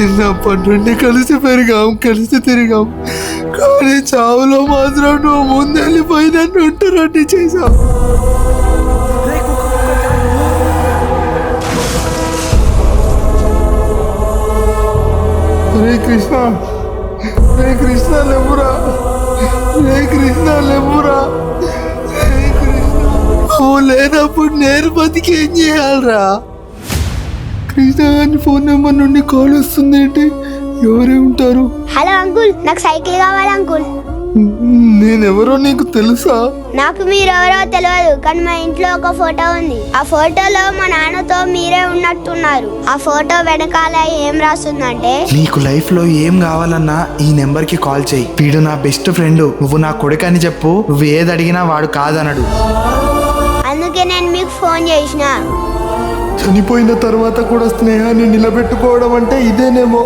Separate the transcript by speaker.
Speaker 1: చిన్నప్పటి నుండి కలిసి పెరిగాం, కలిసి తిరిగాం. కానీ చావులో మాత్రం నువ్వు ముందెళ్ళిపోయి నన్ను ఒంటరి చేశావు. రే కృష్ణ, రే కృష్ణ లేవురా, రే కృష్ణ లేవురా, రే కృష్ణ. నువ్వు లేనప్పుడు నేను బతికి ఏం చేయాలరా? కృష్ణ గారి ఫోన్ నెంబర్ నుండి కాల్ వస్తుంది ఏంటి? ఎవరే ఉంటారు?
Speaker 2: హలో అంకుల్, నాకు సైకిల్ కావాలి అంకుల్.
Speaker 1: నేనెవరో నీకు తెలుసా?
Speaker 2: నాకు మీరెవరో తెలియదు, కానీ మా ఇంట్లో ఒక ఫోటో ఉంది. ఆ ఫోటోలో మా నాన్నతో మీరే ఉన్నట్టున్నారు. ఆ ఫోటో వెనకాల ఏం రాస్తుందంటే,
Speaker 3: నీకు లైఫ్ లో ఏం కావాలన్నా ఈ నెంబర్ కి కాల్ చేయి. వీడు నా బెస్ట్ ఫ్రెండ్, నువ్వు నా కొడుకు అని చెప్పు. నువ్వు ఏది అడిగినా వాడు కాదనడు.
Speaker 2: అందుకే నేను మీకు ఫోన్ చేసిన.
Speaker 1: చనిపోయిన తర్వాత కూడా స్నేహాన్ని నిలబెట్టుకోవడం అంటే ఇదేనేమో.